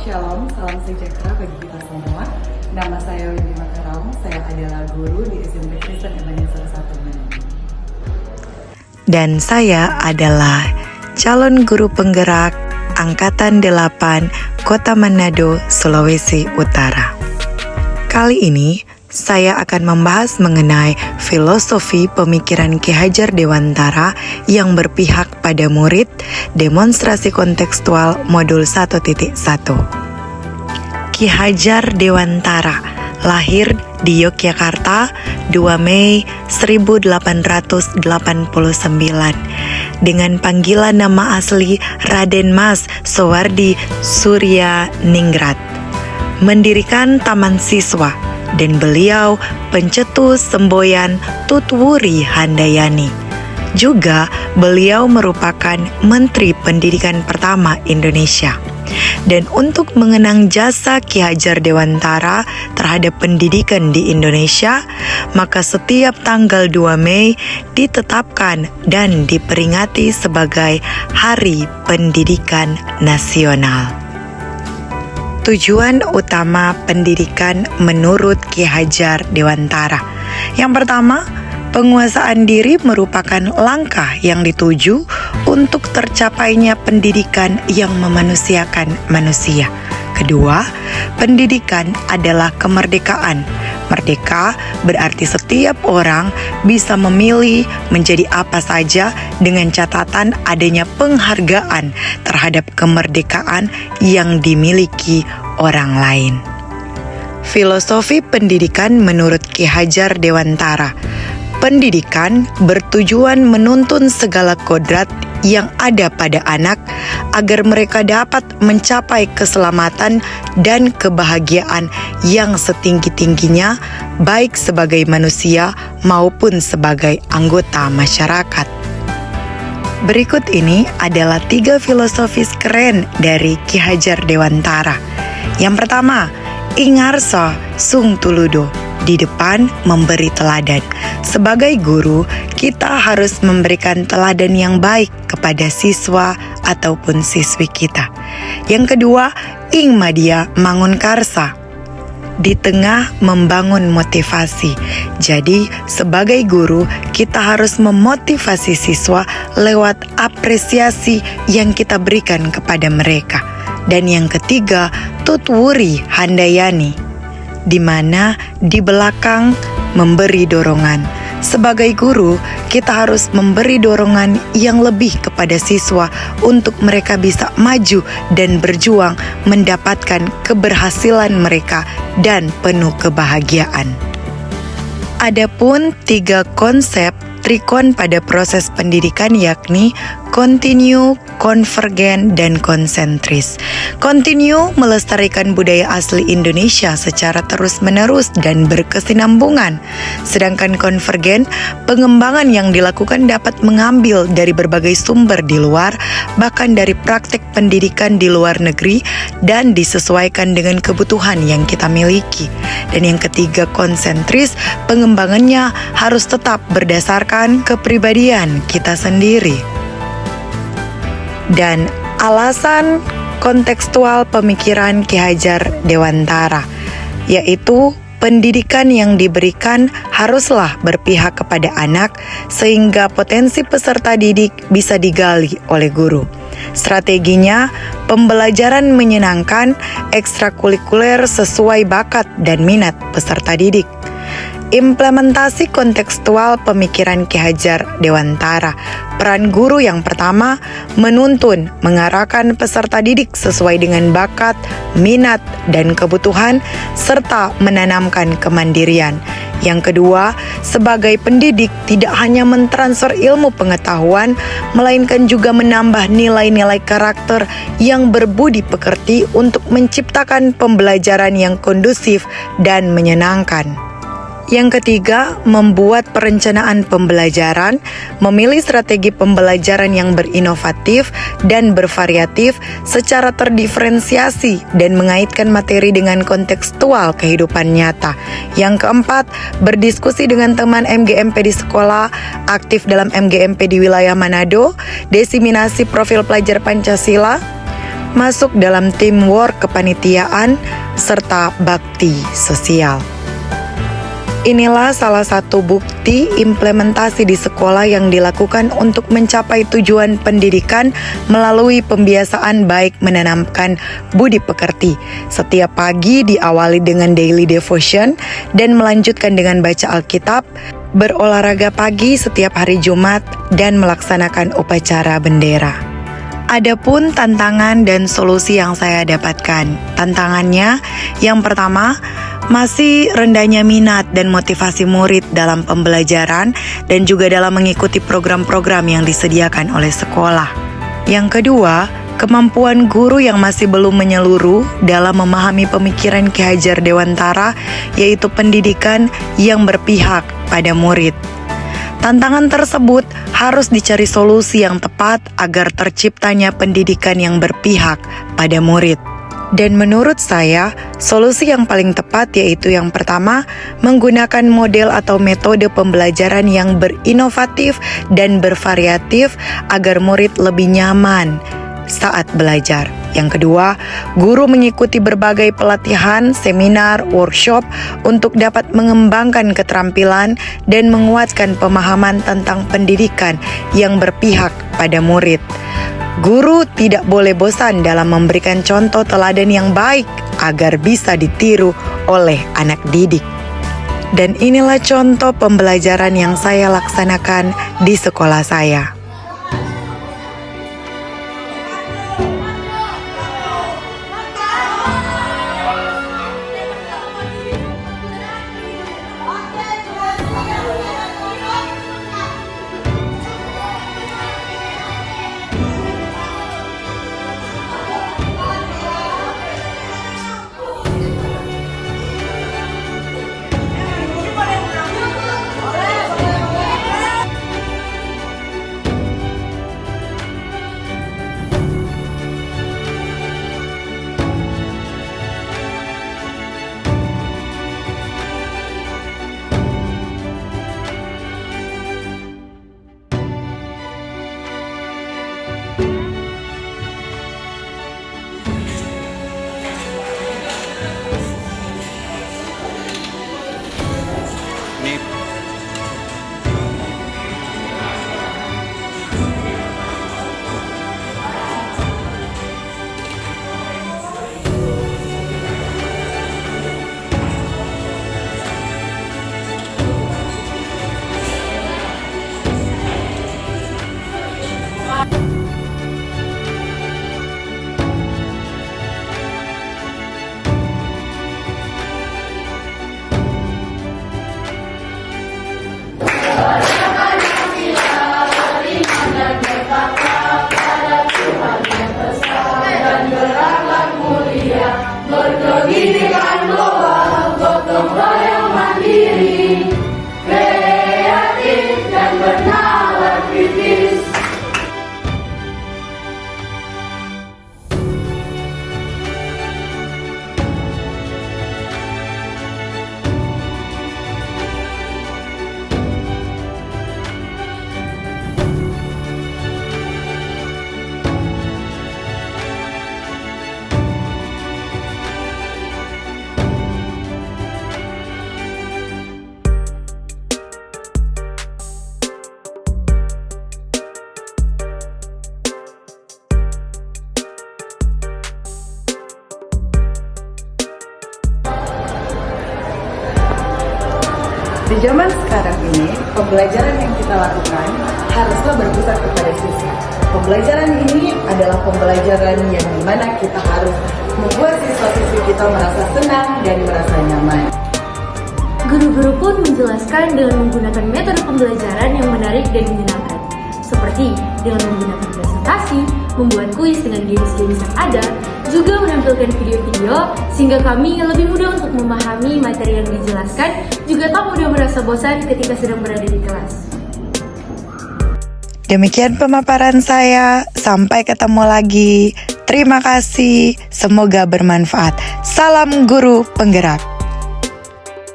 Shalom, salam sejahtera bagi kita semua. Nama saya Windy Makaram, saya adalah guru di SMP Kristen Ebenezer 1 Manado. Dan saya adalah calon guru penggerak Angkatan 8 Kota Manado, Sulawesi Utara. Kali ini saya akan membahas mengenai filosofi pemikiran Ki Hajar Dewantara yang berpihak pada murid, demonstrasi kontekstual modul 1.1. Ki Hajar Dewantara lahir di Yogyakarta 2 Mei 1889 dengan panggilan nama asli Raden Mas Soewardi Surya Ningrat. Mendirikan Taman Siswa dan beliau pencetus semboyan Tutwuri Handayani. Juga beliau merupakan Menteri Pendidikan pertama Indonesia. Dan untuk mengenang jasa Ki Hajar Dewantara terhadap pendidikan di Indonesia, maka setiap tanggal 2 Mei ditetapkan dan diperingati sebagai Hari Pendidikan Nasional. Tujuan utama pendidikan menurut Ki Hajar Dewantara. Yang pertama, penguasaan diri merupakan langkah yang dituju untuk tercapainya pendidikan yang memanusiakan manusia. Kedua, pendidikan adalah kemerdekaan. Merdeka berarti setiap orang bisa memilih menjadi apa saja dengan catatan adanya penghargaan terhadap kemerdekaan yang dimiliki orang lain. Filosofi pendidikan menurut Ki Hajar Dewantara. Pendidikan bertujuan menuntun segala kodrat yang ada pada anak agar mereka dapat mencapai keselamatan dan kebahagiaan yang setinggi-tingginya, baik sebagai manusia maupun sebagai anggota masyarakat. Berikut ini adalah 3 filosofis keren dari Ki Hajar Dewantara. Yang pertama, Ingarso Sung Tuludo, di depan memberi teladan. Sebagai guru, kita harus memberikan teladan yang baik kepada siswa ataupun siswi kita. Yang kedua, Ing Madia Mangun Karsa, di tengah membangun motivasi. Jadi, sebagai guru, kita harus memotivasi siswa lewat apresiasi yang kita berikan kepada mereka. Dan yang ketiga, Tutwuri Handayani, di mana di belakang memberi dorongan. Sebagai guru, kita harus memberi dorongan yang lebih kepada siswa untuk mereka bisa maju dan berjuang mendapatkan keberhasilan mereka dan penuh kebahagiaan. Adapun 3 konsep trikon pada proses pendidikan yakni kontinu, konvergen, dan konsentris. Kontinu melestarikan budaya asli Indonesia secara terus-menerus dan berkesinambungan. Sedangkan konvergen, pengembangan yang dilakukan dapat mengambil dari berbagai sumber di luar, bahkan dari praktek pendidikan di luar negeri, dan disesuaikan dengan kebutuhan yang kita miliki. Dan yang ketiga, konsentris, pengembangannya harus tetap berdasarkan kepribadian kita sendiri. Dan alasan kontekstual pemikiran Ki Hajar Dewantara, yaitu pendidikan yang diberikan haruslah berpihak kepada anak sehingga potensi peserta didik bisa digali oleh guru. Strateginya, pembelajaran menyenangkan, ekstrakurikuler sesuai bakat dan minat peserta didik. Implementasi kontekstual pemikiran Ki Hajar Dewantara. Peran guru yang pertama, menuntun, mengarahkan peserta didik sesuai dengan bakat, minat, dan kebutuhan, serta menanamkan kemandirian. Yang kedua, sebagai pendidik tidak hanya mentransfer ilmu pengetahuan, melainkan juga menambah nilai-nilai karakter yang berbudi pekerti untuk menciptakan pembelajaran yang kondusif dan menyenangkan. Yang ketiga, membuat perencanaan pembelajaran, memilih strategi pembelajaran yang berinovatif dan bervariatif secara terdiferensiasi dan mengaitkan materi dengan kontekstual kehidupan nyata. Yang keempat, berdiskusi dengan teman MGMP di sekolah, aktif dalam MGMP di wilayah Manado, diseminasi profil pelajar Pancasila, masuk dalam teamwork kepanitiaan, serta bakti sosial. Inilah salah satu bukti implementasi di sekolah yang dilakukan untuk mencapai tujuan pendidikan melalui pembiasaan baik menanamkan budi pekerti. Setiap pagi diawali dengan daily devotion dan melanjutkan dengan baca Alkitab, berolahraga pagi setiap hari Jumat, dan melaksanakan upacara bendera. Adapun tantangan dan solusi yang saya dapatkan. Tantangannya, yang pertama, masih rendahnya minat dan motivasi murid dalam pembelajaran dan juga dalam mengikuti program-program yang disediakan oleh sekolah. Yang kedua, kemampuan guru yang masih belum menyeluruh dalam memahami pemikiran Ki Hajar Dewantara, yaitu pendidikan yang berpihak pada murid. Tantangan tersebut harus dicari solusi yang tepat agar terciptanya pendidikan yang berpihak pada murid. Dan menurut saya, solusi yang paling tepat yaitu yang pertama, menggunakan model atau metode pembelajaran yang berinovatif dan bervariatif agar murid lebih nyaman saat belajar. Yang kedua, guru mengikuti berbagai pelatihan, seminar, workshop untuk dapat mengembangkan keterampilan dan menguatkan pemahaman tentang pendidikan yang berpihak pada murid. Guru tidak boleh bosan dalam memberikan contoh teladan yang baik agar bisa ditiru oleh anak didik. Dan inilah contoh pembelajaran yang saya laksanakan di sekolah saya. Di zaman sekarang ini, pembelajaran yang kita lakukan haruslah berpusat kepada siswa. Pembelajaran ini adalah pembelajaran yang dimana kita harus membuat siswa-siswi kita merasa senang dan merasa nyaman. Guru-guru pun menjelaskan dengan menggunakan metode pembelajaran yang menarik dan menyenangkan, seperti dengan menggunakan presentasi, membuat kuis dengan games-games yang ada, juga menampilkan video-video sehingga kami lebih mudah untuk memahami materi yang dijelaskan, juga tak mudah merasa bosan ketika sedang berada di kelas. Demikian pemaparan saya, sampai ketemu lagi. Terima kasih, semoga bermanfaat. Salam guru penggerak.